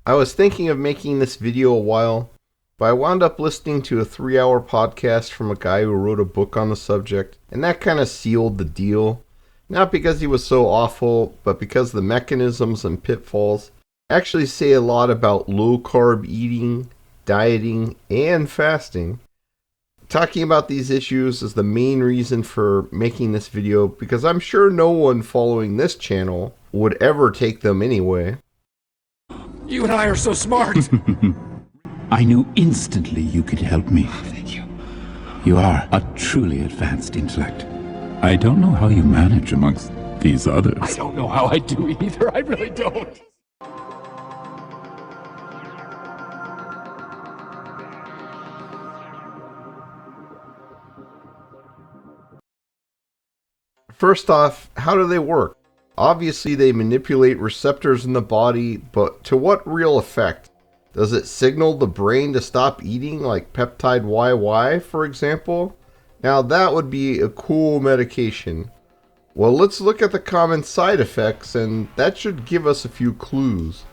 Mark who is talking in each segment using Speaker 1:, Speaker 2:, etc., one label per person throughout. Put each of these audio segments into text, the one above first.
Speaker 1: I was thinking of making this video a while, but I wound up listening to a 3-hour podcast from a guy who wrote a book on the subject, and that kind of sealed the deal. Not because he was so awful, but because the mechanisms and pitfalls actually say a lot about low-carb eating, dieting, and fasting. Talking about these issues is the main reason for making this video, because I'm sure no one following this channel would ever take them anyway.
Speaker 2: You and I are so smart!
Speaker 3: I knew instantly you could help me.
Speaker 2: Thank you.
Speaker 3: You are a truly advanced intellect. I don't know how you manage amongst these others.
Speaker 2: I don't know how I do either, I really don't.
Speaker 1: First off, how do they work? Obviously they manipulate receptors in the body, but to what real effect? Does it signal the brain to stop eating, like peptide YY, for example? Now that would be a cool medication. Well, let's look at the common side effects, and that should give us a few clues.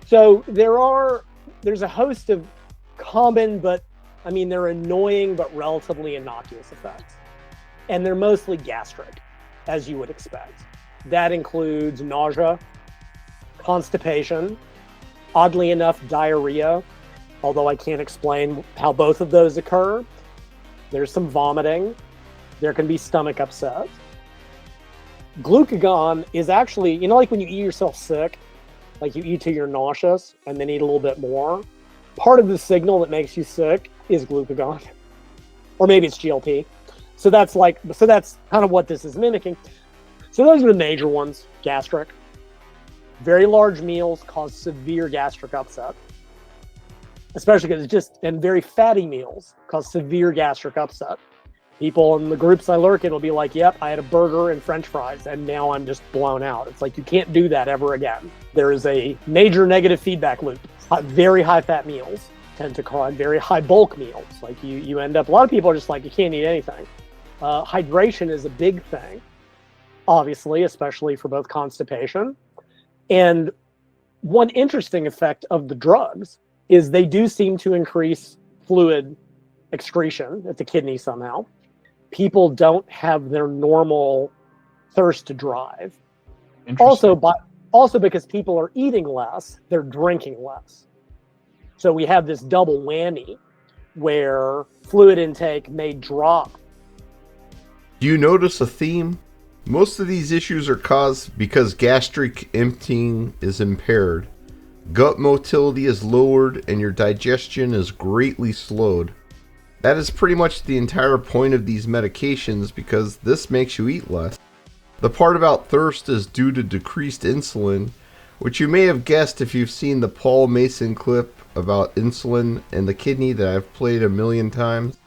Speaker 4: So there's a host of common, but they're annoying but relatively innocuous effects. And they're mostly gastric, as you would expect. That includes nausea, constipation, oddly enough, diarrhea, although I can't explain how both of those occur. There's some vomiting. There can be stomach upset. Glucagon is actually, like when you eat yourself sick, like you eat till you're nauseous and then eat a little bit more. Part of the signal that makes you sick is glucagon. Or maybe it's GLP. So that's kind of what this is mimicking. So those are the major ones. Gastric. Very large meals cause severe gastric upset. Especially because and very fatty meals cause severe gastric upset. People in the groups I lurk in will be like, yep, I had a burger and French fries and now I'm just blown out. It's like, you can't do that ever again. There is a major negative feedback loop. Very high fat meals tend to cause very high bulk meals. Like you end up, a lot of people are just like, you can't eat anything. Hydration is a big thing, obviously, especially for both constipation. And one interesting effect of the drugs is they do seem to increase fluid excretion at the kidney somehow. People don't have their normal thirst to drive. Also because people are eating less, they're drinking less. So we have this double whammy where fluid intake may drop.
Speaker 1: Do you notice a theme? Most of these issues are caused because gastric emptying is impaired. Gut motility is lowered and your digestion is greatly slowed. That is pretty much the entire point of these medications, because this makes you eat less. The part about thirst is due to decreased insulin, which you may have guessed if you've seen the Paul Mason clip about insulin and the kidney that I've played a million times.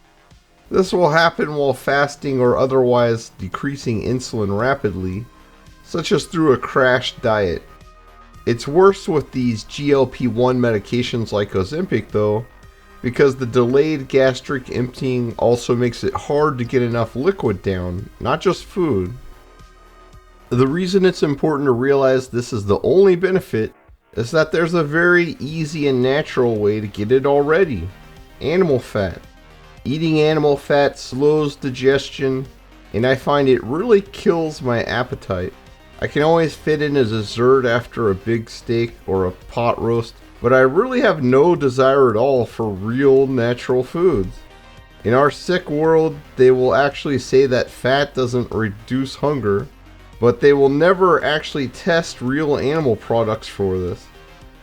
Speaker 1: This will happen while fasting or otherwise decreasing insulin rapidly, such as through a crash diet. It's worse with these GLP-1 medications like Ozempic though, because the delayed gastric emptying also makes it hard to get enough liquid down, not just food. The reason it's important to realize this is the only benefit is that there's a very easy and natural way to get it already: animal fat. Eating animal fat slows digestion, and I find it really kills my appetite. I can always fit in a dessert after a big steak or a pot roast, but I really have no desire at all for real natural foods. In our sick world, they will actually say that fat doesn't reduce hunger, but they will never actually test real animal products for this.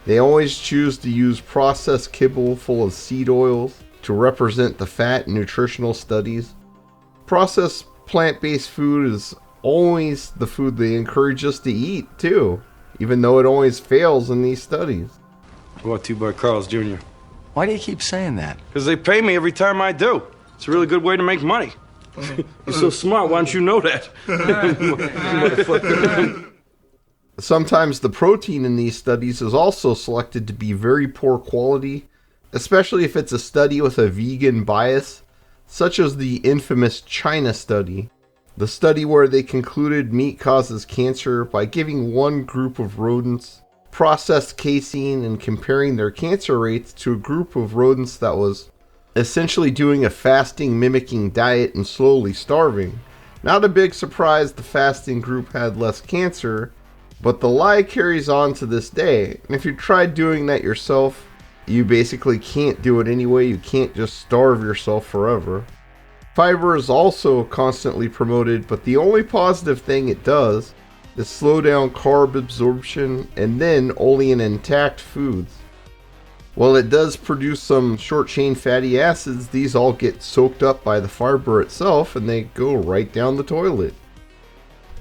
Speaker 1: They always choose to use processed kibble full of seed oils to represent the fat in nutritional studies. Processed plant-based food is always the food they encourage us to eat too, even though it always fails in these studies.
Speaker 5: Brought to you by Carl's Jr.
Speaker 6: Why do you keep saying that?
Speaker 5: Because they pay me every time I do. It's a really good way to make money. You're so smart, why don't you know that?
Speaker 1: Sometimes the protein in these studies is also selected to be very poor quality, especially if it's a study with a vegan bias, such as the infamous China study. The study where they concluded meat causes cancer by giving one group of rodents processed casein and comparing their cancer rates to a group of rodents that was essentially doing a fasting mimicking diet and slowly starving. Not a big surprise the fasting group had less cancer, but the lie carries on to this day. And if you tried doing that yourself, you basically can't do it anyway. You can't just starve yourself forever. Fiber is also constantly promoted, but the only positive thing it does is slow down carb absorption, and then only in intact foods. While it does produce some short chain fatty acids, these all get soaked up by the fiber itself and they go right down the toilet.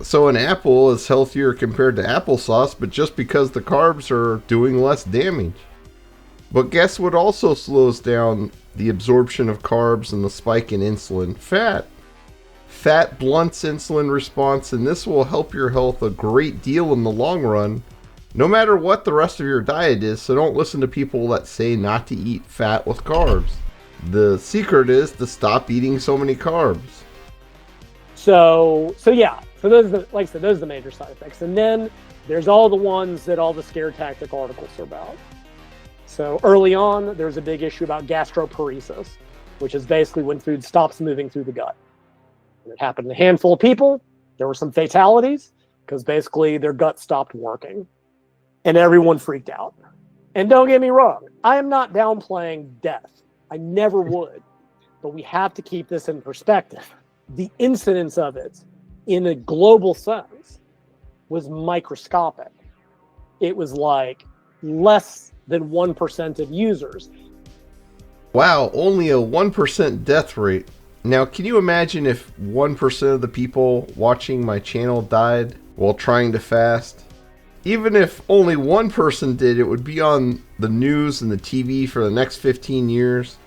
Speaker 1: So an apple is healthier compared to applesauce, but just because the carbs are doing less damage. But guess what also slows down the absorption of carbs and the spike in insulin? Fat. Fat blunts insulin response, and this will help your health a great deal in the long run, no matter what the rest of your diet is. So don't listen to people that say not to eat fat with carbs. The secret is to stop eating so many carbs.
Speaker 4: So those are the, like I said, those are the major side effects. And then there's all the ones that all the scare tactic articles are about. So early on, there's a big issue about gastroparesis, which is basically when food stops moving through the gut. It happened to a handful of people. There were some fatalities because basically their gut stopped working and everyone freaked out. And don't get me wrong, I am not downplaying death. I never would. But we have to keep this in perspective. The incidence of it in a global sense was microscopic. It was like less than 1% of users.
Speaker 1: Wow, only a 1% death rate. Now, can you imagine if 1% of the people watching my channel died while trying to fast? Even if only one person did, it would be on the news and the TV for the next 15 years.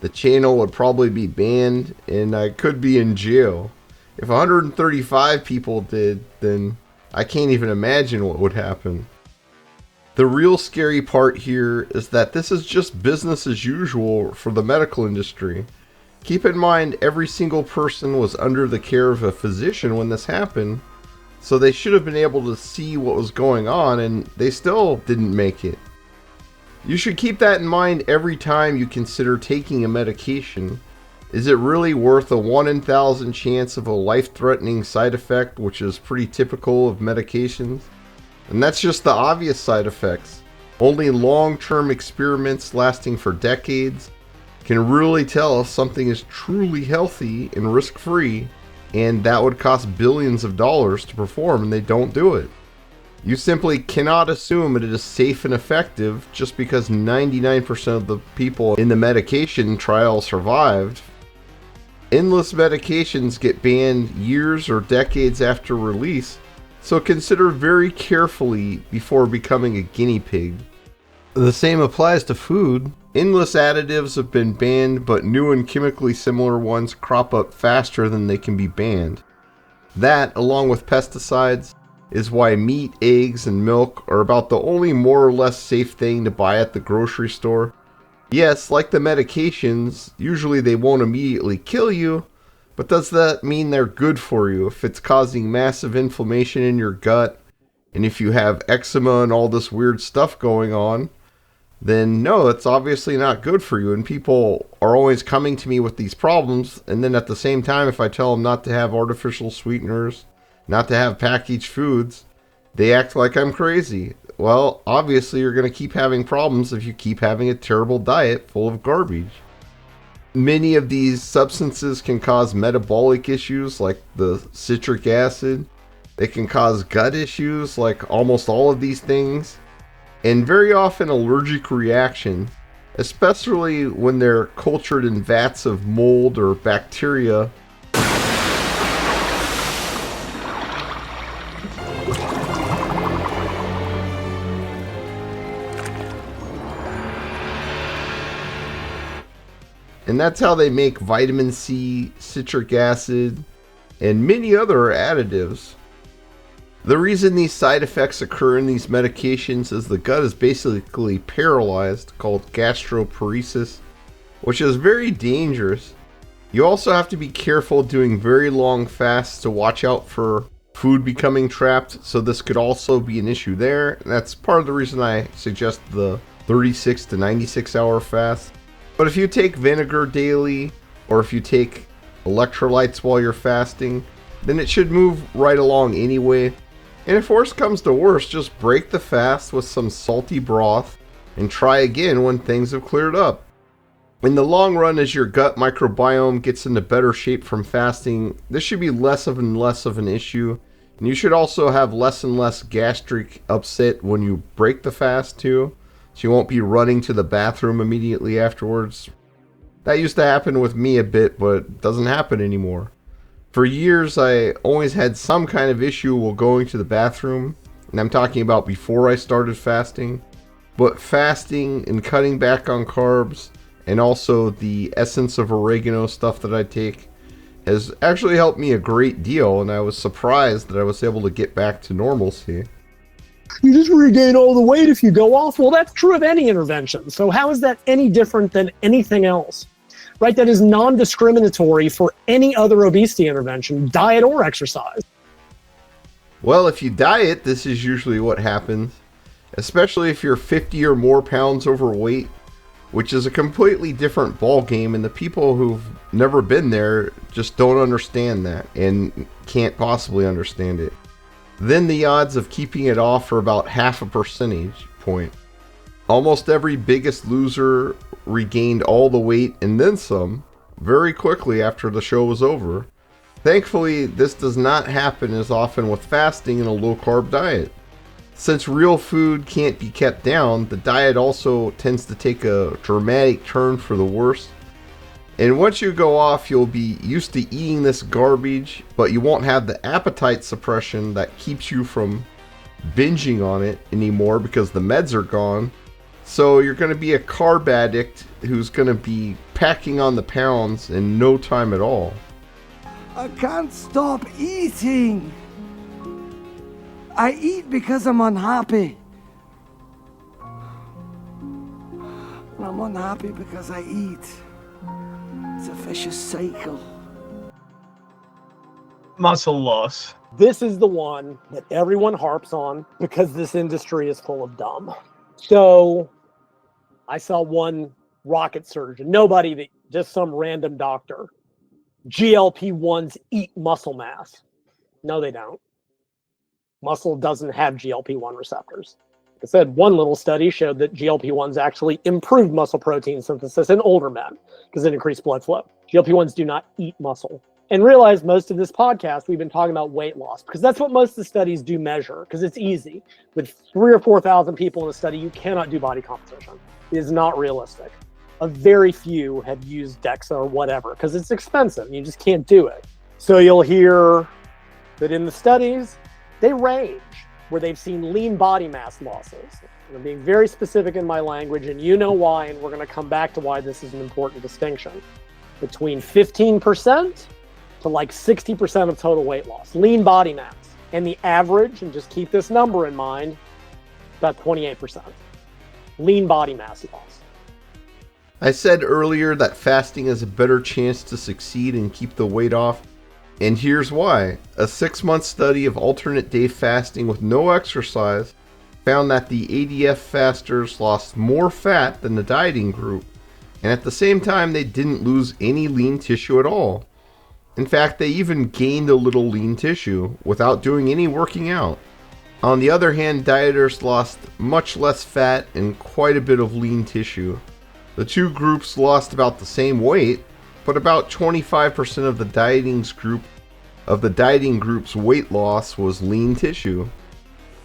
Speaker 1: The channel would probably be banned, and I could be in jail. If 135 people did, then I can't even imagine what would happen. The real scary part here is that this is just business as usual for the medical industry. Keep in mind, every single person was under the care of a physician when this happened, so they should have been able to see what was going on, and they still didn't make it. You should keep that in mind every time you consider taking a medication. Is it really worth a 1 in 1,000 chance of a life-threatening side effect, which is pretty typical of medications? And that's just the obvious side effects. Only long-term experiments lasting for decades can really tell if something is truly healthy and risk-free, and that would cost billions of dollars to perform, and they don't do it. You simply cannot assume it is safe and effective just because 99% of the people in the medication trial survived. Endless medications get banned years or decades after release, so consider very carefully before becoming a guinea pig. The same applies to food. Endless additives have been banned, but new and chemically similar ones crop up faster than they can be banned. That, along with pesticides, is why meat, eggs, and milk are about the only more or less safe thing to buy at the grocery store. Yes, like the medications, usually they won't immediately kill you, but does that mean they're good for you? If it's causing massive inflammation in your gut, and if you have eczema and all this weird stuff going on, then no, it's obviously not good for you. And people are always coming to me with these problems, and then at the same time, if I tell them not to have artificial sweeteners, not to have packaged foods, they act like I'm crazy. Well, obviously you're going to keep having problems if you keep having a terrible diet full of garbage. Many of these substances can cause metabolic issues like the citric acid. They can cause gut issues like almost all of these things. And very often allergic reaction, especially when they're cultured in vats of mold or bacteria. And that's how they make vitamin C, citric acid, and many other additives. The reason these side effects occur in these medications is the gut is basically paralyzed, called gastroparesis, which is very dangerous. You also have to be careful doing very long fasts to watch out for food becoming trapped, so this could also be an issue there. And that's part of the reason I suggest the 36 to 96 hour fast. But if you take vinegar daily, or if you take electrolytes while you're fasting, then it should move right along anyway. And if worse comes to worse, just break the fast with some salty broth and try again when things have cleared up. In the long run, as your gut microbiome gets into better shape from fasting, this should be less and less of an issue. And you should also have less and less gastric upset when you break the fast too. So you won't be running to the bathroom immediately afterwards. That used to happen with me a bit, but it doesn't happen anymore. For years, I always had some kind of issue while going to the bathroom. And I'm talking about before I started fasting. But fasting and cutting back on carbs, and also the essence of oregano stuff that I take, has actually helped me a great deal, and I was surprised that I was able to get back to normalcy.
Speaker 4: You just regain all the weight if you go off. Well, that's true of any intervention. So how is that any different than anything else? Right? That is non-discriminatory for any other obesity intervention, diet or exercise.
Speaker 1: Well, if you diet, this is usually what happens, especially if you're 50 or more pounds overweight, which is a completely different ball game, and the people who've never been there just don't understand that and can't possibly understand it. Then the odds of keeping it off are about half a percentage point. Almost every Biggest Loser regained all the weight and then some very quickly after the show was over. Thankfully, this does not happen as often with fasting and a low-carb diet. Since real food can't be kept down, the diet also tends to take a dramatic turn for the worse. And once you go off, you'll be used to eating this garbage, but you won't have the appetite suppression that keeps you from binging on it anymore because the meds are gone. So you're going to be a carb addict who's going to be packing on the pounds in no time at all.
Speaker 7: I can't stop eating. I eat because I'm unhappy. And I'm unhappy because I eat. It's a vicious cycle.
Speaker 8: Muscle loss.
Speaker 4: This is the one that everyone harps on because this industry is full of dumb. So I saw one rocket surgeon, nobody, that just some random doctor. GLP-1s eat muscle mass. No, they don't. Muscle doesn't have GLP-1 receptors. Like I said, one little study showed that GLP-1s actually improved muscle protein synthesis in older men because it increased blood flow. GLP-1s do not eat muscle. And realize most of this podcast, we've been talking about weight loss because that's what most of the studies do measure because it's easy. With 3,000 or 4,000 people in a study, you cannot do body composition. It is not realistic. A very few have used DEXA or whatever because it's expensive. You just can't do it. So you'll hear that in the studies, they range where they've seen lean body mass losses. And I'm being very specific in my language, and you know why, and we're going to come back to why this is an important distinction. Between 15% to like 60% of total weight loss, lean body mass. And the average, and just keep this number in mind, about 28%. Lean body mass loss.
Speaker 1: I said earlier that fasting has a better chance to succeed and keep the weight off. And here's why. A 6-month study of alternate day fasting with no exercise found that the ADF fasters lost more fat than the dieting group, and at the same time they didn't lose any lean tissue at all. In fact, they even gained a little lean tissue without doing any working out. On the other hand, dieters lost much less fat and quite a bit of lean tissue. The two groups lost about the same weight, but about 25% of the dieting group's weight loss was lean tissue.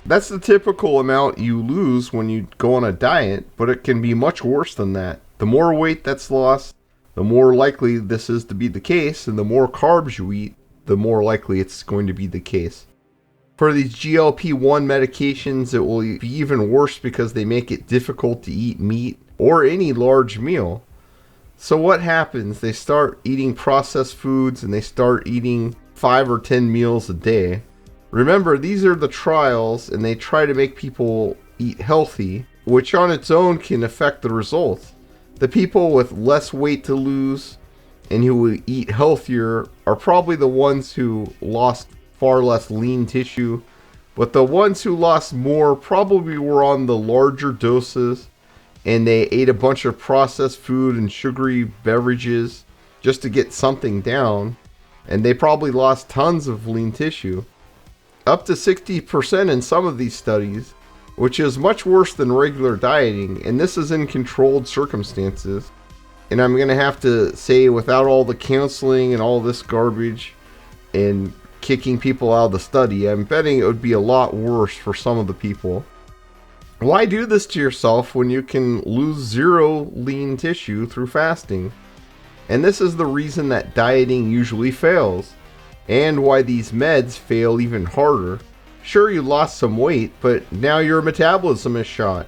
Speaker 1: That's the typical amount you lose when you go on a diet, but it can be much worse than that. The more weight that's lost, the more likely this is to be the case, and the more carbs you eat, the more likely it's going to be the case. For these GLP-1 medications, it will be even worse because they make it difficult to eat meat or any large meal. So what happens? They start eating processed foods and they start eating 5 or 10 meals a day. Remember, these are the trials, and they try to make people eat healthy, which on its own can affect the results. The people with less weight to lose and who eat healthier are probably the ones who lost far less lean tissue, but the ones who lost more probably were on the larger doses, and they ate a bunch of processed food and sugary beverages just to get something down, and they probably lost tons of lean tissue. Up to 60% in some of these studies, which is much worse than regular dieting, and this is in controlled circumstances. And I'm going to have to say, without all the counseling and all this garbage and kicking people out of the study, I'm betting it would be a lot worse for some of the people. Why do this to yourself when you can lose zero lean tissue through fasting? And this is the reason that dieting usually fails, and why these meds fail even harder. Sure, you lost some weight, but now your metabolism is shot.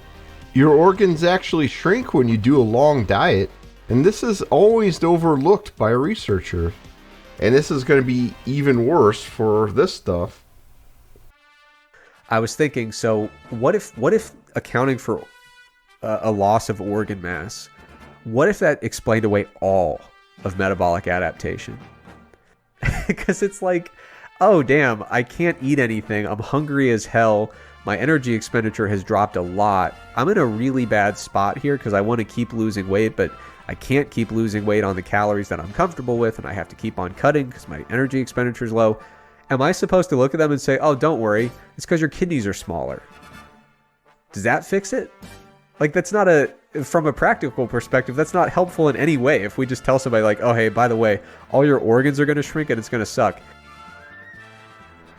Speaker 1: Your organs actually shrink when you do a long diet, and this is always overlooked by researchers. And this is going to be even worse for this stuff.
Speaker 8: I was thinking, so what if accounting for a loss of organ mass, what if that explained away all of metabolic adaptation? Because it's like, oh damn, I can't eat anything, I'm hungry as hell, my energy expenditure has dropped a lot, I'm in a really bad spot here because I want to keep losing weight, but I can't keep losing weight on the calories that I'm comfortable with, and I have to keep on cutting because my energy expenditure is low. Am I supposed to look at them and say, oh, don't worry, it's because your kidneys are smaller? Does that fix it? Like, that's not from a practical perspective, that's not helpful in any way if we just tell somebody like, oh, hey, by the way, all your organs are going to shrink and it's going to suck.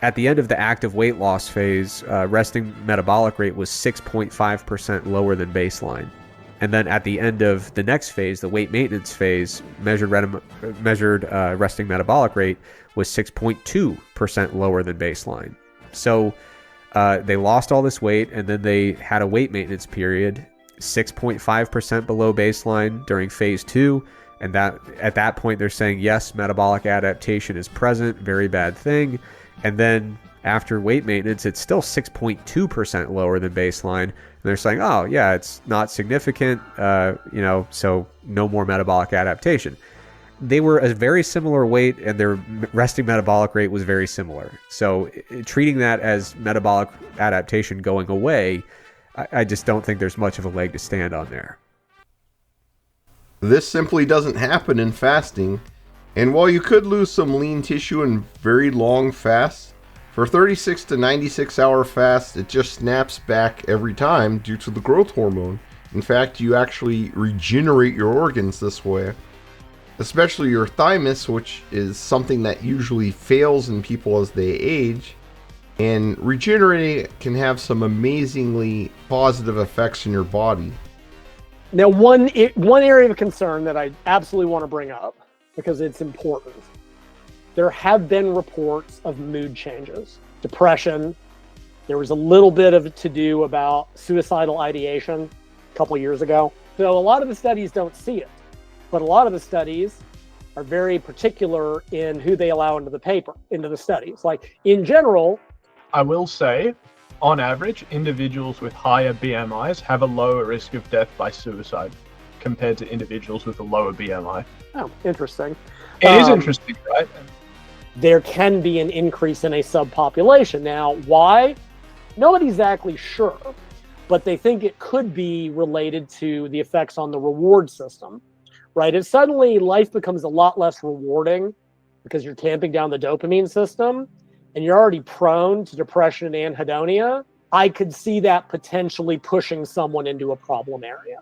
Speaker 8: At the end of the active weight loss phase, resting metabolic rate was 6.5% lower than baseline. And then at the end of the next phase, the weight maintenance phase, measured resting metabolic rate was 6.2% lower than baseline. So they lost all this weight, and then they had a weight maintenance period, 6.5% below baseline during phase 2. And that at that point, they're saying, yes, metabolic adaptation is present, very bad thing. And then after weight maintenance, it's still 6.2% lower than baseline. And they're saying, oh, yeah, it's not significant, so no more metabolic adaptation. They were a very similar weight, and their resting metabolic rate was very similar. So treating that as metabolic adaptation going away, I just don't think there's much of a leg to stand on there.
Speaker 1: This simply doesn't happen in fasting. And while you could lose some lean tissue in very long fasts, for 36 to 96 hour fasts, it just snaps back every time due to the growth hormone. In fact, you actually regenerate your organs this way. Especially your thymus, which is something that usually fails in people as they age. And regenerating it can have some amazingly positive effects in your body.
Speaker 4: Now, one area of concern that I absolutely want to bring up, because it's important. There have been reports of mood changes, depression. There was a little bit of to do about suicidal ideation a couple years ago. So a lot of the studies don't see it, but a lot of the studies are very particular in who they allow into the studies. Like in general,
Speaker 9: I will say, on average, individuals with higher BMIs have a lower risk of death by suicide compared to individuals with a lower BMI.
Speaker 4: Oh, interesting.
Speaker 9: It is interesting, right?
Speaker 4: There can be an increase in a subpopulation. Now, why? Not exactly sure, but they think it could be related to the effects on the reward system, right? If suddenly life becomes a lot less rewarding because you're tamping down the dopamine system and you're already prone to depression and anhedonia, I could see that potentially pushing someone into a problem area.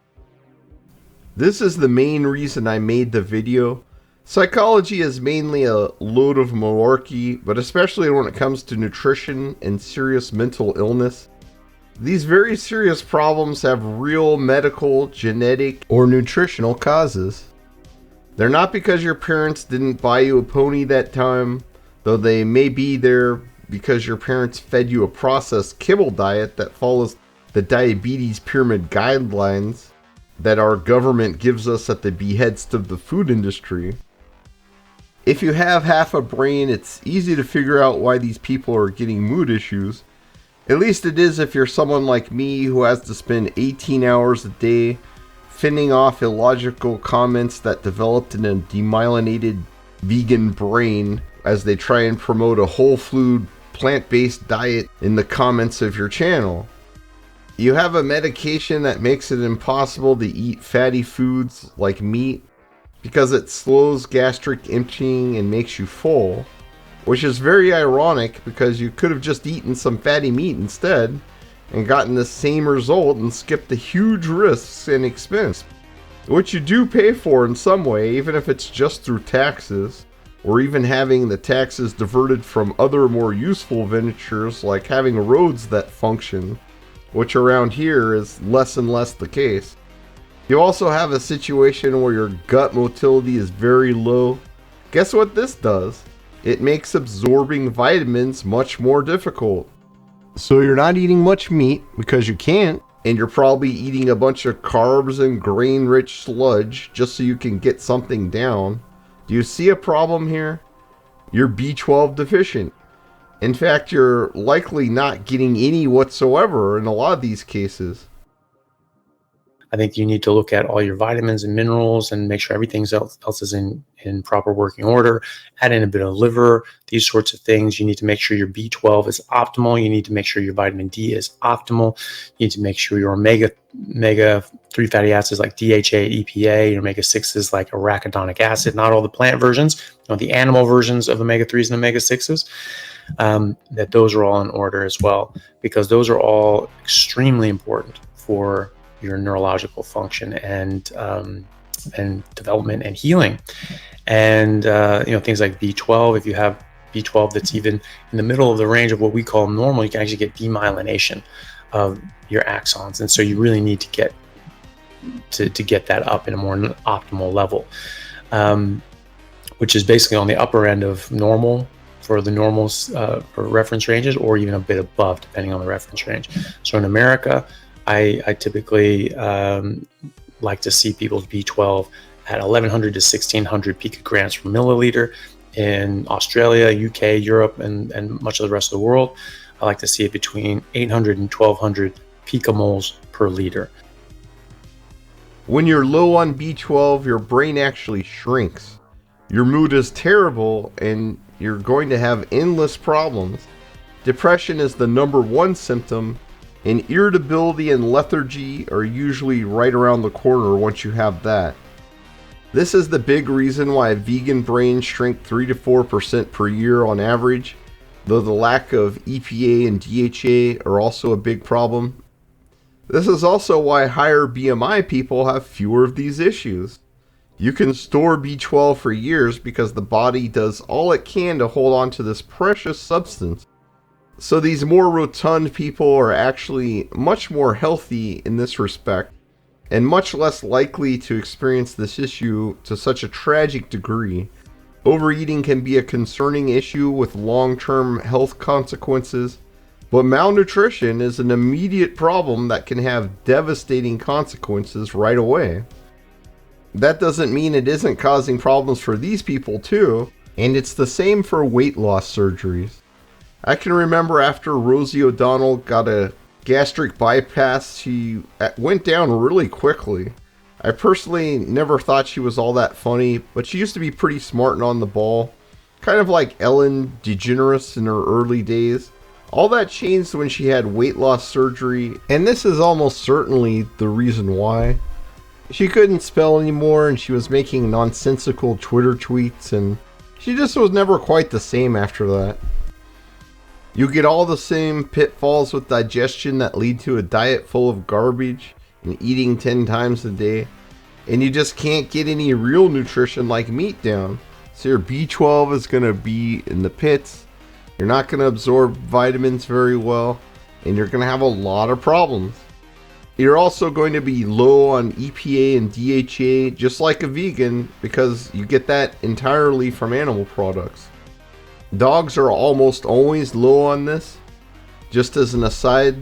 Speaker 1: This is the main reason I made the video. Psychology is mainly a load of malarkey, but especially when it comes to nutrition and serious mental illness. These very serious problems have real medical, genetic, or nutritional causes. They're not because your parents didn't buy you a pony that time, though they may be there because your parents fed you a processed kibble diet that follows the diabetes pyramid guidelines that our government gives us at the behest of the food industry. If you have half a brain, it's easy to figure out why these people are getting mood issues. At least it is if you're someone like me who has to spend 18 hours a day fending off illogical comments that developed in a demyelinated vegan brain as they try and promote a whole food, plant-based diet in the comments of your channel. You have a medication that makes it impossible to eat fatty foods like meat because it slows gastric emptying and makes you full, which is very ironic because you could have just eaten some fatty meat instead and gotten the same result and skipped the huge risks and expense, which you do pay for in some way, even if it's just through taxes, or even having the taxes diverted from other more useful ventures like having roads that function, which around here is less and less the case. You also have a situation where your gut motility is very low. Guess what this does? It makes absorbing vitamins much more difficult. So you're not eating much meat because you can't, and you're probably eating a bunch of carbs and grain-rich sludge just so you can get something down. Do you see a problem here? You're B12 deficient. In fact, you're likely not getting any whatsoever in a lot of these cases.
Speaker 10: I think you need to look at all your vitamins and minerals and make sure everything else is in proper working order. Add in a bit of liver, these sorts of things. You need to make sure your B12 is optimal. You need to make sure your vitamin D is optimal. You need to make sure your omega-3 fatty acids like DHA, EPA, your omega-6s like arachidonic acid, not all the plant versions, the animal versions of omega-3s and omega-6s, that those are all in order as well, because those are all extremely important for your neurological function and development and healing. And things like B12, if you have B12 that's even in the middle of the range of what we call normal, you can actually get demyelination of your axons, and so you really need to get that up in a more optimal level, which is basically on the upper end of normal for the normals for reference ranges, or even a bit above depending on the reference range. So in America, I typically like to see people's B12 at 1,100 to 1,600 picograms per milliliter. In Australia, UK, Europe, and much of the rest of the world, I like to see it between 800 and 1,200 picomoles per liter.
Speaker 1: When you're low on B12, your brain actually shrinks. Your mood is terrible and you're going to have endless problems. Depression is the #1 symptom, and irritability and lethargy are usually right around the corner once you have that. This is the big reason why vegan brains shrink 3 to 4% per year on average, though the lack of EPA and DHA are also a big problem. This is also why higher BMI people have fewer of these issues. You can store B12 for years because the body does all it can to hold on to this precious substance. So these more rotund people are actually much more healthy in this respect, and much less likely to experience this issue to such a tragic degree. Overeating can be a concerning issue with long-term health consequences, but malnutrition is an immediate problem that can have devastating consequences right away. That doesn't mean it isn't causing problems for these people too, and it's the same for weight loss surgeries. I can remember after Rosie O'Donnell got a gastric bypass, she went down really quickly. I personally never thought she was all that funny, but she used to be pretty smart and on the ball. Kind of like Ellen DeGeneres in her early days. All that changed when she had weight loss surgery, and this is almost certainly the reason why. She couldn't spell anymore, and she was making nonsensical Twitter tweets, and she just was never quite the same after that. You get all the same pitfalls with digestion that lead to a diet full of garbage and eating 10 times a day, and you just can't get any real nutrition like meat down. So your B12 is going to be in the pits, you're not going to absorb vitamins very well, and you're going to have a lot of problems. You're also going to be low on EPA and DHA, just like a vegan, because you get that entirely from animal products. Dogs are almost always low on this, just as an aside.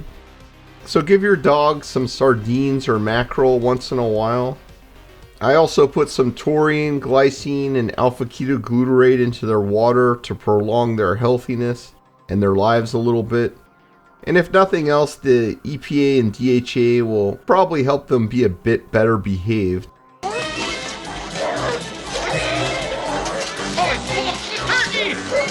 Speaker 1: So give your dog some sardines or mackerel once in a while. I also put some taurine, glycine, and alpha-ketoglutarate into their water to prolong their healthiness and their lives a little bit. And if nothing else, the EPA and DHA will probably help them be a bit better behaved.
Speaker 2: Oh, it's full of turkey!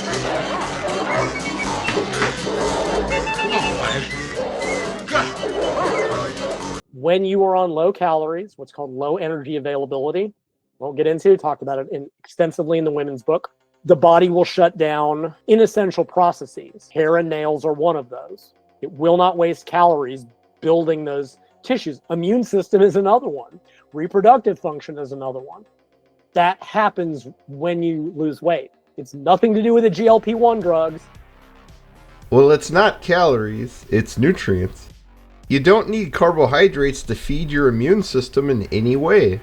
Speaker 4: when you are on low calories, what's called low energy availability, won't get into, talked about it extensively in the women's book, the body will shut down inessential processes. Hair and nails are one of those. It will not waste calories building those tissues. Immune system is another one. Reproductive function is another one. That happens when you lose weight. It's nothing to do with the GLP-1 drugs.
Speaker 1: Well, it's not calories, it's nutrients. You don't need carbohydrates to feed your immune system in any way.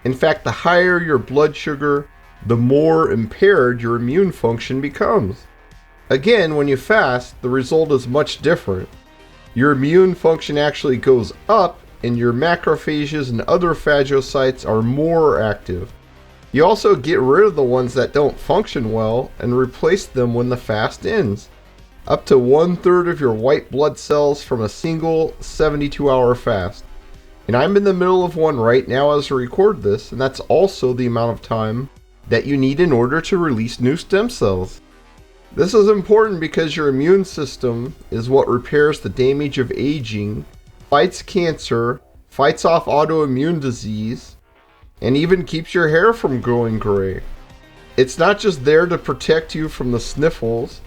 Speaker 1: In fact, the higher your blood sugar, the more impaired your immune function becomes. Again, when you fast, the result is much different. Your immune function actually goes up, and your macrophages and other phagocytes are more active. You also get rid of the ones that don't function well and replace them when the fast ends. Up to 1/3 of your white blood cells from a single 72-hour fast. And I'm in the middle of one right now as I record this, and that's also the amount of time that you need in order to release new stem cells. This is important because your immune system is what repairs the damage of aging, fights cancer, fights off autoimmune disease, and even keeps your hair from growing gray. It's not just there to protect you from the sniffles,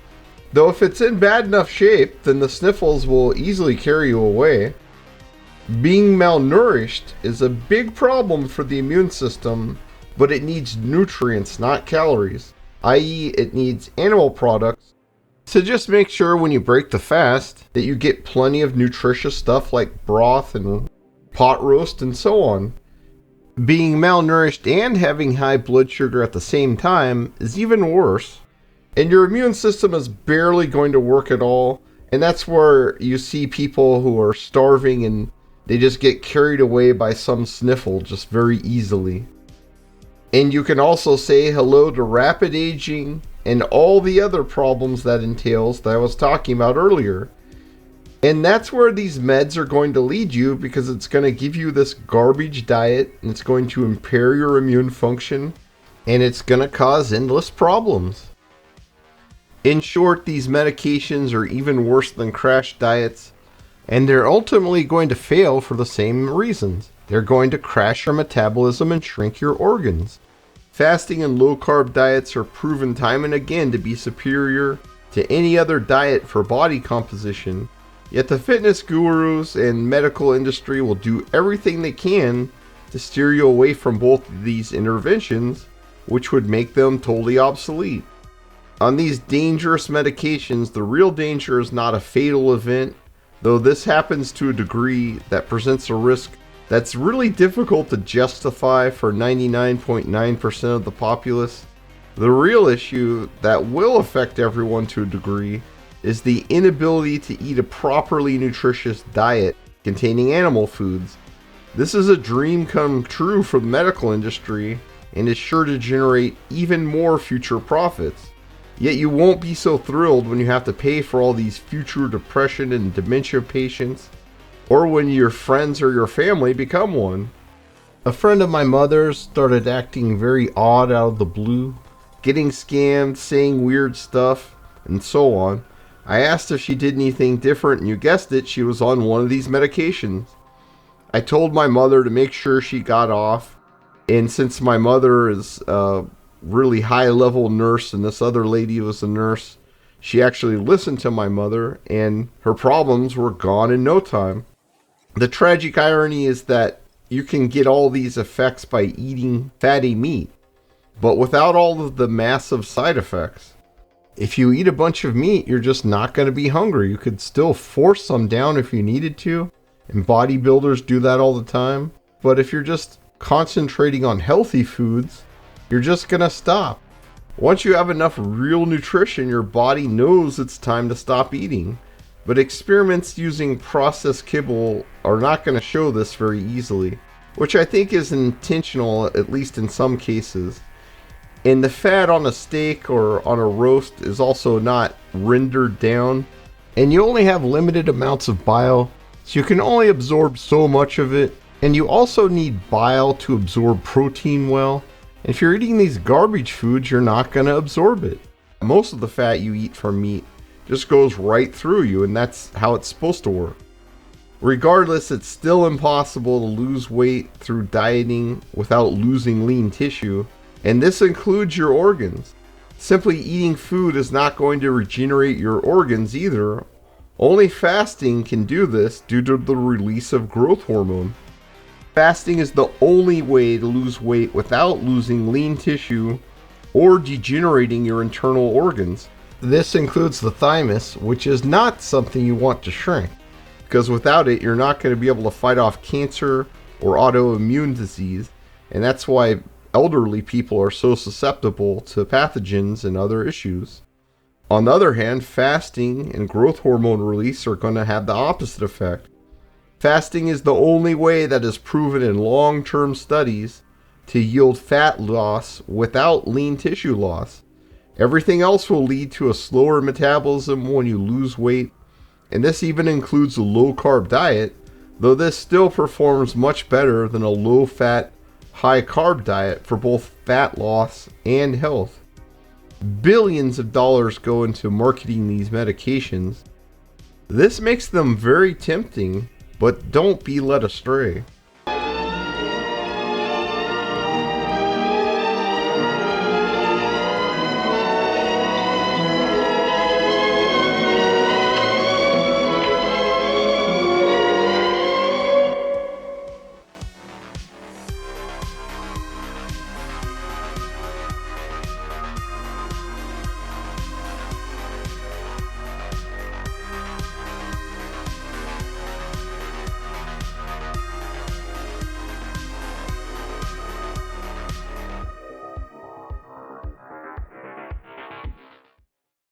Speaker 1: though if it's in bad enough shape, then the sniffles will easily carry you away. Being malnourished is a big problem for the immune system, but it needs nutrients, not calories, i.e. it needs animal products. So just make sure when you break the fast that you get plenty of nutritious stuff like broth and pot roast and so on. Being malnourished and having high blood sugar at the same time is even worse. And your immune system is barely going to work at all. And that's where you see people who are starving and they just get carried away by some sniffle just very easily. And you can also say hello to rapid aging and all the other problems that entails that I was talking about earlier. And that's where these meds are going to lead you, because it's going to give you this garbage diet and it's going to impair your immune function and it's going to cause endless problems. In short, these medications are even worse than crash diets, and they're ultimately going to fail for the same reasons. They're going to crash your metabolism and shrink your organs. Fasting and low-carb diets are proven time and again to be superior to any other diet for body composition, yet the fitness gurus and medical industry will do everything they can to steer you away from both of these interventions, which would make them totally obsolete. On these dangerous medications, the real danger is not a fatal event, though this happens to a degree that presents a risk that's really difficult to justify for 99.9% of the populace. The real issue that will affect everyone to a degree is the inability to eat a properly nutritious diet containing animal foods. This is a dream come true for the medical industry and is sure to generate even more future profits. Yet you won't be so thrilled when you have to pay for all these future depression and dementia patients, or when your friends or your family become one. A friend of my mother's started acting very odd out of the blue, getting scammed, saying weird stuff, and so on. I asked if she did anything different, and you guessed it, she was on one of these medications. I told my mother to make sure she got off, and since my mother is really high level nurse and this other lady was a nurse, she actually listened to my mother and her problems were gone in no time. The tragic irony is that you can get all these effects by eating fatty meat, but without all of the massive side effects. If you eat a bunch of meat, you're just not going to be hungry. You could still force some down if you needed to, and bodybuilders do that all the time. But if you're just concentrating on healthy foods, you're just gonna stop. Once you have enough real nutrition, your body knows it's time to stop eating. But experiments using processed kibble are not going to show this very easily, which I think is intentional, at least in some cases. And the fat on a steak or on a roast is also not rendered down, and you only have limited amounts of bile, so you can only absorb so much of it. And you also need bile to absorb protein well. If you're eating these garbage foods, you're not going to absorb it. Most of the fat you eat from meat just goes right through you, and that's how it's supposed to work. Regardless, it's still impossible to lose weight through dieting without losing lean tissue, and this includes your organs. Simply eating food is not going to regenerate your organs either. Only fasting can do this due to the release of growth hormone. Fasting is the only way to lose weight without losing lean tissue or degenerating your internal organs. This includes the thymus, which is not something you want to shrink, because without it, you're not going to be able to fight off cancer or autoimmune disease, and that's why elderly people are so susceptible to pathogens and other issues. On the other hand, fasting and growth hormone release are going to have the opposite effect. Fasting is the only way that is proven in long-term studies to yield fat loss without lean tissue loss. Everything else will lead to a slower metabolism when you lose weight, and this even includes a low-carb diet, though this still performs much better than a low-fat, high-carb diet for both fat loss and health. Billions of dollars go into marketing these medications. This makes them very tempting, but don't be led astray.